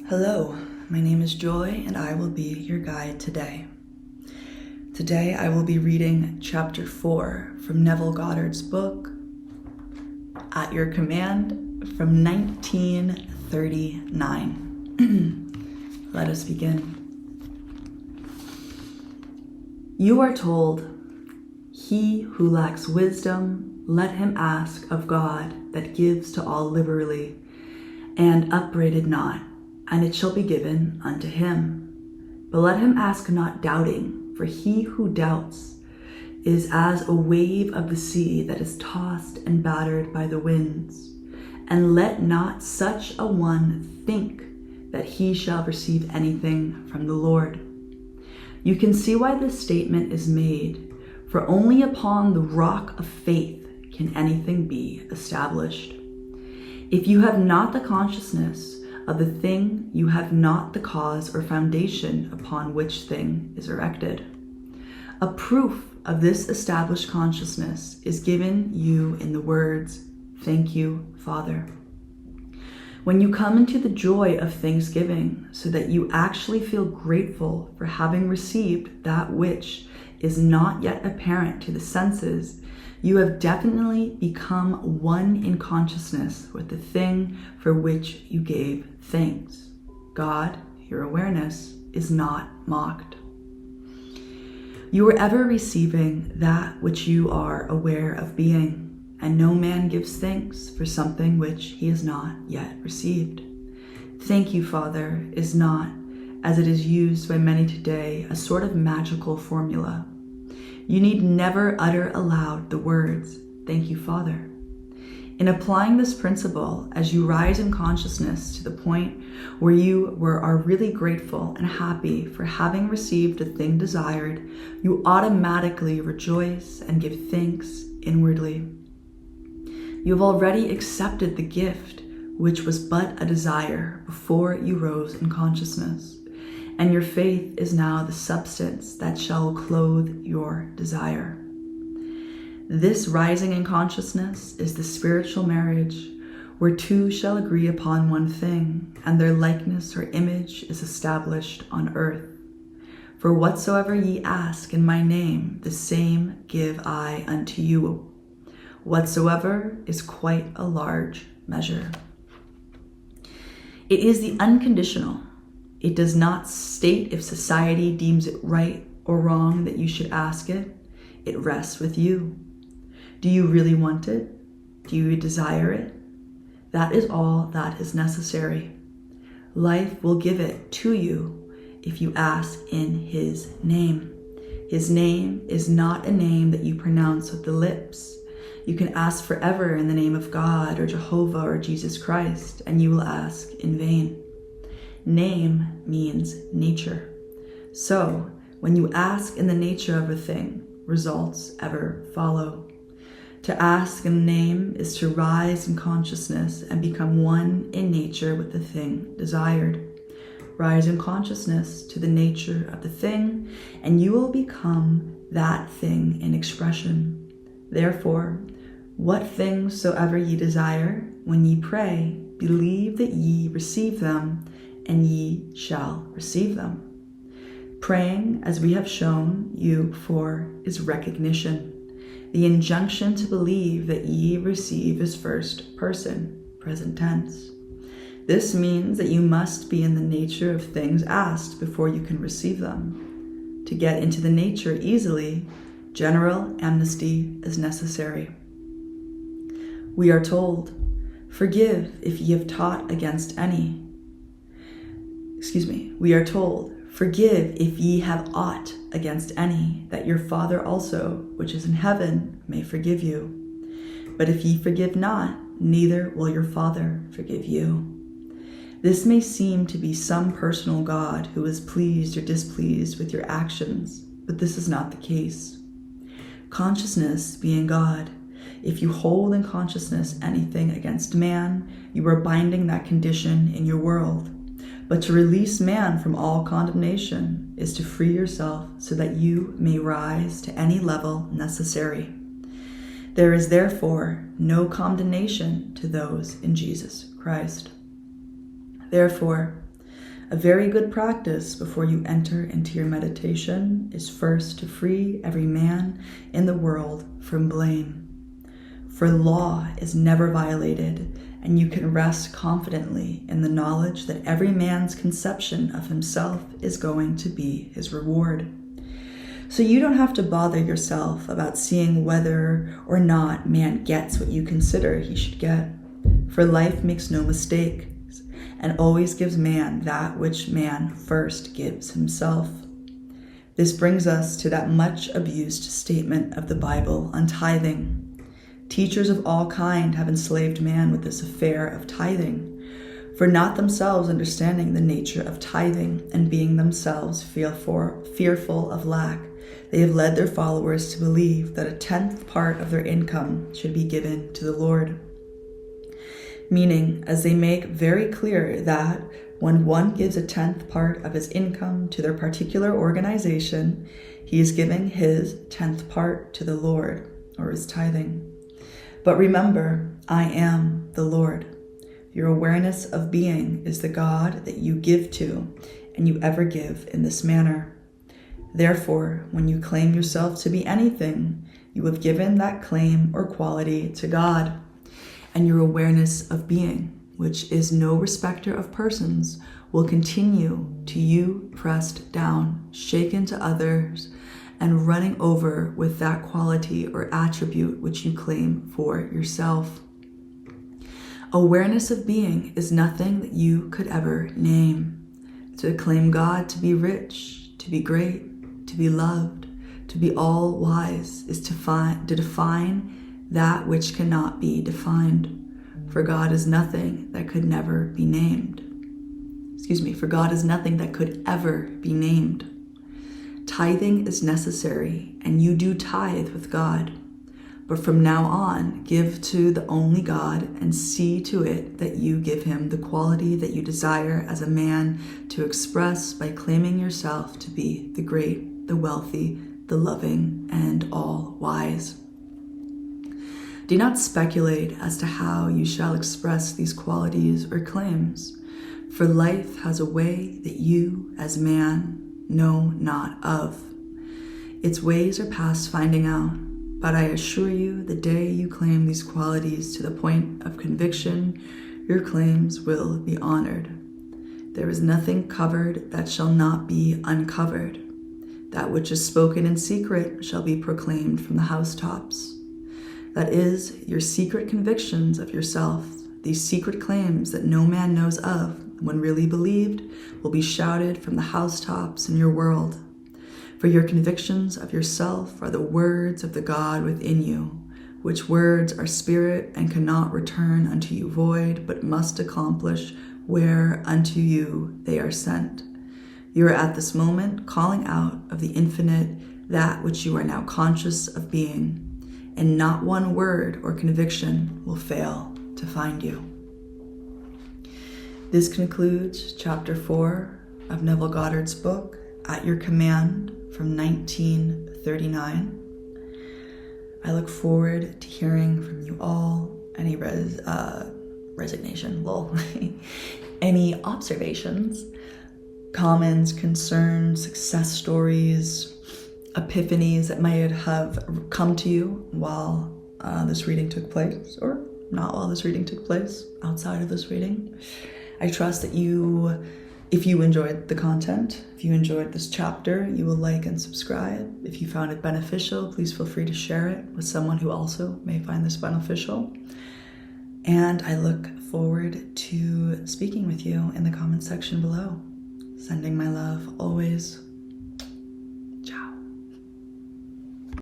Hello, my name is Joy and I will be your guide today. Today I will be reading chapter 4 from Neville Goddard's book, At Your Command, from 1939. Let us begin. You are told, "He who lacks wisdom, let him ask of God that gives to all liberally, and upbraided not, and it shall be given unto him. But let him ask not doubting, for he who doubts is as a wave of the sea that is tossed and battered by the winds. And let not such a one think that he shall receive anything from the Lord." You can see why this statement is made, for only upon the rock of faith can anything be established. If you have not the consciousness of the thing, you have not the cause or foundation upon which thing is erected. A proof of this established consciousness is given you in the words, "Thank you, Father." When you come into the joy of thanksgiving, so that you actually feel grateful for having received that which is not yet apparent to the senses, you have definitely become one in consciousness with the thing for which you gave thanks. God, your awareness, is not mocked. You are ever receiving that which you are aware of being, and no man gives thanks for something which he has not yet received. "Thank you, Father," is not, as it is used by many today, a sort of magical formula. You need never utter aloud the words, "Thank you, Father." In applying this principle, as you rise in consciousness to the point where you are really grateful and happy for having received the thing desired, you automatically rejoice and give thanks inwardly. You have already accepted the gift, which was but a desire before you rose in consciousness, and your faith is now the substance that shall clothe your desire. This rising in consciousness is the spiritual marriage, where two shall agree upon one thing, and their likeness or image is established on earth. "For whatsoever ye ask in my name, the same give I unto you." Whatsoever is quite a large measure. It is the unconditional. It does not state if society deems it right or wrong that you should ask it. It rests with you. Do you really want it? Do you desire it? That is all that is necessary. Life will give it to you if you ask in His name. His name is not a name that you pronounce with the lips. You can ask forever in the name of God or Jehovah or Jesus Christ, and you will ask in vain. Name means nature. So, when you ask in the nature of a thing, results ever follow. To ask in the name is to rise in consciousness and become one in nature with the thing desired. Rise in consciousness to the nature of the thing, and you will become that thing in expression. Therefore, what things soever ye desire, when ye pray, believe that ye receive them, and ye shall receive them. Praying, as we have shown you before, is recognition. The injunction to believe that ye receive is first person, present tense. This means that you must be in the nature of things asked before you can receive them. To get into the nature easily, general amnesty is necessary. We are told, "Forgive if ye have taught against any." We are told, "Forgive if ye have aught against any, that your Father also, which is in heaven, may forgive you. But if ye forgive not, neither will your Father forgive you." This may seem to be some personal God who is pleased or displeased with your actions, but this is not the case. Consciousness being God, if you hold in consciousness anything against man, you are binding that condition in your world. But to release man from all condemnation is to free yourself so that you may rise to any level necessary. There is therefore no condemnation to those in Jesus Christ. Therefore, A very good practice before you enter into your meditation is first to free every man in the world from blame. For law is never violated, and you can rest confidently in the knowledge that every man's conception of himself is going to be his reward. So you don't have to bother yourself about seeing whether or not man gets what you consider he should get. For life makes no mistakes and always gives man that which man first gives himself. This brings us to that much abused statement of the Bible on tithing. Teachers of all kind have enslaved man with this affair of tithing, for not themselves understanding the nature of tithing and being themselves fearful of lack, they have led their followers to believe that a 10th part of their income should be given to the Lord. Meaning, as they make very clear that when one gives a 10th part of his income to their particular organization, he is giving his 10th part to the Lord, or is tithing. But remember, I am the Lord. Your awareness of being is the God that you give to, and you ever give in this manner. Therefore, when you claim yourself to be anything, you have given that claim or quality to God. And your awareness of being, which is no respecter of persons, will continue to you pressed down, shaken to others, and running over with that quality or attribute which you claim for yourself. Awareness of being is nothing that you could ever name. To claim God to be rich, to be great, to be loved, to be all-wise is to define that which cannot be defined. For God is nothing that could never be named. For God is nothing that could ever be named. Tithing is necessary, and you do tithe with God. But from now on, give to the only God and see to it that you give him the quality that you desire as a man to express by claiming yourself to be the great, the wealthy, the loving, and all-wise. Do not speculate as to how you shall express these qualities or claims, for life has a way that you, as man, know not of. Its ways are past finding out, but I assure you the day you claim these qualities to the point of conviction, your claims will be honored. There is nothing covered that shall not be uncovered. That which is spoken in secret shall be proclaimed from the housetops. That is, your secret convictions of yourself, these secret claims that no man knows of, when really believed, will be shouted from the housetops in your world. For your convictions of yourself are the words of the God within you, which words are spirit and cannot return unto you void, but must accomplish where unto you they are sent. You are at this moment calling out of the infinite that which you are now conscious of being, and not one word or conviction will fail to find you. This concludes Chapter 4 of Neville Goddard's book, At Your Command, from 1939. I look forward to hearing from you all. Any resignation, any observations, comments, concerns, success stories, epiphanies that might have come to you while this reading took place, or not while this reading took place, outside of this reading. I trust that if you enjoyed the content, if you enjoyed this chapter, you will like and subscribe. If you found it beneficial, please feel free to share it with someone who also may find this beneficial. And I look forward to speaking with you in the comment section below. Sending my love always.